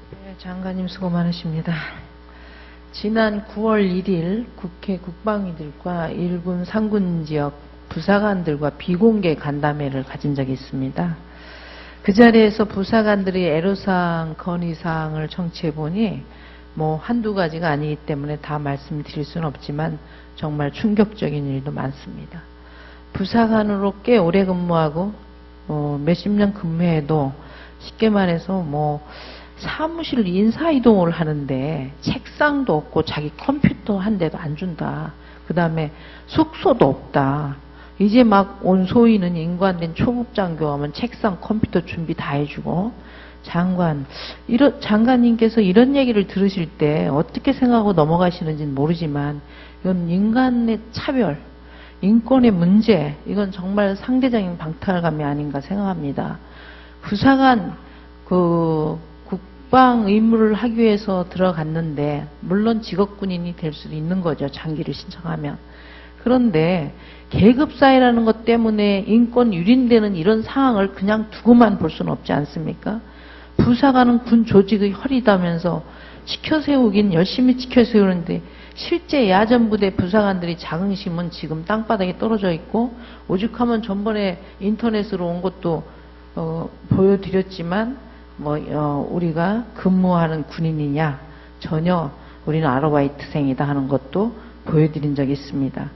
네, 장관님 수고 많으십니다. 지난 9월 1일 국회 국방위들과 일군 상군 지역 부사관들과 비공개 간담회를 가진 적이 있습니다. 그 자리에서 부사관들이 애로사항, 건의사항을 청취해보니 뭐 한두 가지가 아니기 때문에 다 말씀드릴 수는 없지만 정말 충격적인 일도 많습니다. 부사관으로 꽤 오래 근무하고 몇십 년 근무해도 쉽게 말해서 사무실 인사이동을 하는데 책상도 없고 자기 컴퓨터 한 대도 안 준다. 그 다음에 숙소도 없다. 이제 막 온 소위는 인관된 초급장교 하면 책상 컴퓨터 준비 다 해주고 장관님께서 이런 얘기를 들으실 때 어떻게 생각하고 넘어가시는지는 모르지만 이건 인간의 차별, 인권의 문제, 이건 정말 상대적인 박탈감이 아닌가 생각합니다. 부사관 국방 의무를 하기 위해서 들어갔는데 물론 직업군인이 될 수도 있는 거죠. 장기를 신청하면. 그런데 계급사회라는 것 때문에 인권 유린되는 이런 상황을 그냥 두고만 볼 수는 없지 않습니까? 부사관은 군 조직의 혈이다면서 지켜세우긴 열심히 지켜세우는데 실제 야전부대 부사관들이 자긍심은 지금 땅바닥에 떨어져 있고 오죽하면 전번에 인터넷으로 온 것도 보여드렸지만 우리가 근무하는 군인이냐 전혀 우리는 아르바이트생이다 하는 것도 보여드린 적이 있습니다.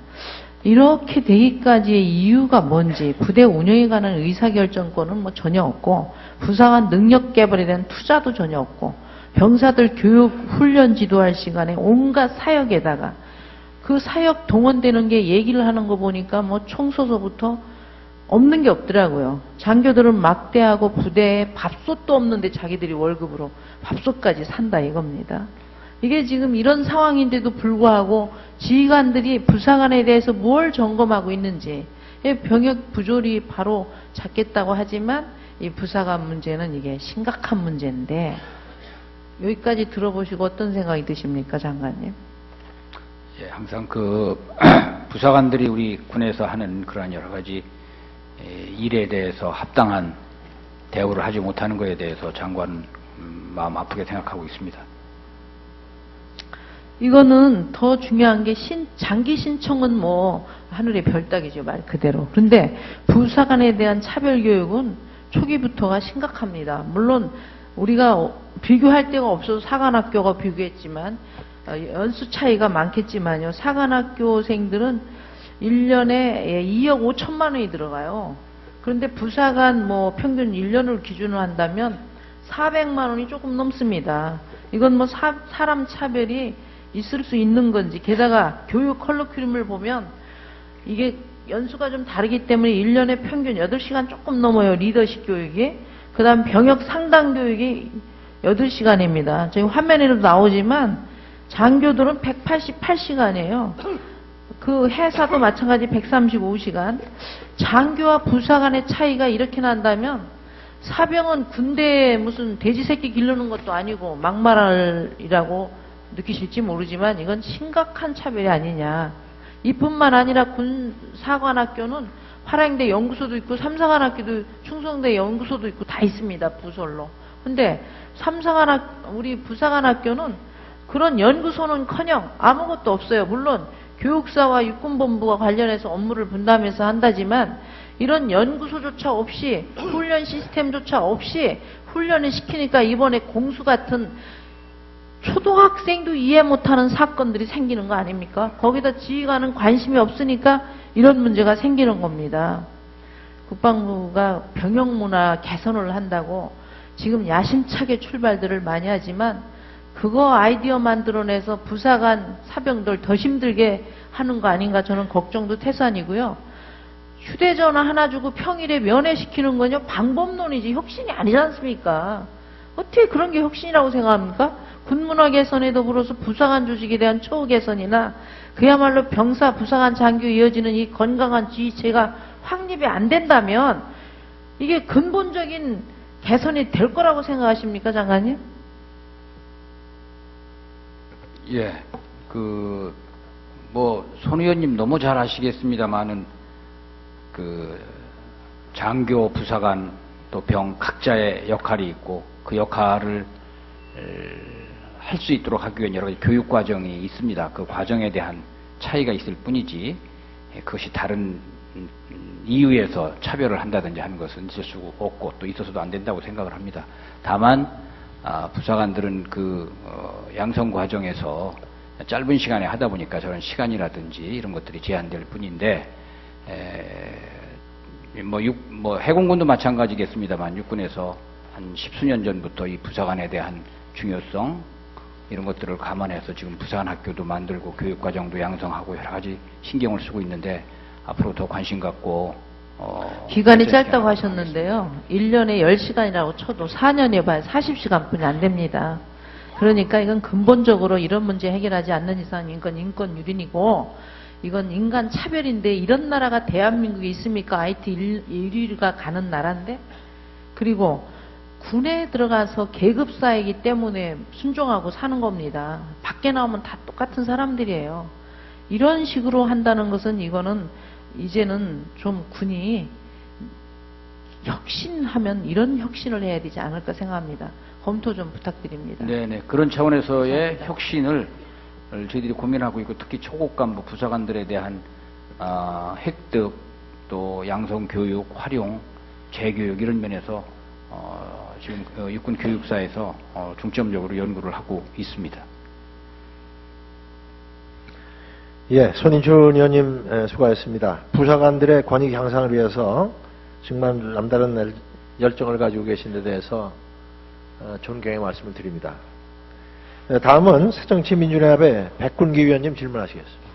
이렇게 되기까지의 이유가 뭔지 부대 운영에 관한 의사결정권은 전혀 없고 부사관 능력 개발에 대한 투자도 전혀 없고 병사들 교육 훈련 지도할 시간에 온갖 사역에다가 그 사역 동원되는 게 얘기를 하는 거 보니까 총소서부터 없는 게 없더라고요. 장교들은 막대하고 부대에 밥솥도 없는데 자기들이 월급으로 밥솥까지 산다 이겁니다. 이게 지금 이런 상황인데도 불구하고 지휘관들이 부사관에 대해서 뭘 점검하고 있는지 병역 부조리 바로 잡겠다고 하지만 이 부사관 문제는 이게 심각한 문제인데 여기까지 들어보시고 어떤 생각이 드십니까, 장관님? 예, 항상 부사관들이 우리 군에서 하는 그러한 여러 가지 일에 대해서 합당한 대우를 하지 못하는 것에 대해서 장관은 마음 아프게 생각하고 있습니다. 이거는 더 중요한 게 장기 신청은 하늘의 별따기죠, 말 그대로. 그런데 부사관에 대한 차별 교육은 초기부터가 심각합니다. 물론 우리가 비교할 데가 없어서 사관학교가 비교했지만 연수 차이가 많겠지만요. 사관학교생들은 1년에 2억 5천만 원이 들어가요. 그런데 부사관 평균 1년을 기준으로 한다면 400만 원이 조금 넘습니다. 이건 사람 차별이 있을 수 있는 건지, 게다가 교육 컬러큐럼을 보면 이게 연수가 좀 다르기 때문에 1년에 평균 8시간 조금 넘어요. 리더십 교육이. 그 다음 병역 상담 교육이 8시간입니다. 저희 화면에도 나오지만 장교들은 188시간이에요. 그 해사도 마찬가지 135시간. 장교와 부사관의 차이가 이렇게 난다면 사병은 군대에 무슨 돼지 새끼 기르는 것도 아니고 막말이라고 느끼실지 모르지만 이건 심각한 차별이 아니냐. 이뿐만 아니라 군 사관학교는 화랑대 연구소도 있고 삼사관학교도 충성대 연구소도 있고 다 있습니다. 부설로. 근데 우리 부사관학교는 그런 연구소는커녕 아무것도 없어요. 물론 교육사와 육군본부가 관련해서 업무를 분담해서 한다지만 이런 연구소조차 없이 훈련 시스템조차 없이 훈련을 시키니까 이번에 공수 같은 초등학생도 이해 못하는 사건들이 생기는 거 아닙니까? 거기다 지휘관은 관심이 없으니까 이런 문제가 생기는 겁니다. 국방부가 병역문화 개선을 한다고 지금 야심차게 출발들을 많이 하지만 그거 아이디어 만들어내서 부사관 사병들 더 힘들게 하는 거 아닌가 저는 걱정도 태산이고요. 휴대전화 하나 주고 평일에 면회시키는 건요 방법론이지 혁신이 아니지 않습니까? 어떻게 그런 게 혁신이라고 생각합니까? 군문화 개선에 더불어서 부사관 조직에 대한 처우 개선이나 그야말로 병사, 부사관, 장교 이어지는 이 건강한 지휘체가 확립이 안 된다면 이게 근본적인 개선이 될 거라고 생각하십니까, 장관님? 예, 손 의원님 너무 잘 아시겠습니다만은 장교, 부사관 또 병 각자의 역할이 있고 그 역할을 할 수 있도록 하기 위한 여러 가지 교육 과정이 있습니다. 그 과정에 대한 차이가 있을 뿐이지 그것이 다른 이유에서 차별을 한다든지 하는 것은 있을 수 없고 또 있어서도 안 된다고 생각을 합니다. 다만 부사관들은 그 양성 과정에서 짧은 시간에 하다 보니까 저런 시간이라든지 이런 것들이 제한될 뿐인데 해공군도 마찬가지겠습니다만 육군에서 한 10수년 전부터 이 부사관에 대한 중요성 이런 것들을 감안해서 지금 부사관 학교도 만들고 교육과정도 양성하고 여러 가지 신경을 쓰고 있는데 앞으로 더 관심 갖고 기간이 짧다고 하셨는데요. 1년에 10시간이라고 쳐도 4년에 봐야 40시간뿐이 안 됩니다. 그러니까 이건 근본적으로 이런 문제 해결하지 않는 이상 이건 인권 유린이고 이건 인간 차별인데 이런 나라가 대한민국에 있습니까? IT 1위가 가는 나라인데 그리고 군에 들어가서 계급사이기 때문에 순종하고 사는 겁니다. 밖에 나오면 다 똑같은 사람들이에요. 이런 식으로 한다는 것은 이거는 이제는 좀 군이 혁신하면 이런 혁신을 해야 되지 않을까 생각합니다. 검토 좀 부탁드립니다. 네네. 그런 차원에서의 혁신을 저희들이 고민하고 있고 특히 초급 간부 부사관들에 대한 획득 또 양성 교육, 활용, 재교육 이런 면에서 지금 육군 교육사에서 중점적으로 연구를 하고 있습니다. 예, 손인준 의원님 수고하셨습니다. 부사관들의 권익 향상을 위해서 정말 남다른 열정을 가지고 계신 데 대해서 존경의 말씀을 드립니다. 다음은 새정치민주연합의 백군기 위원님 질문하시겠습니다.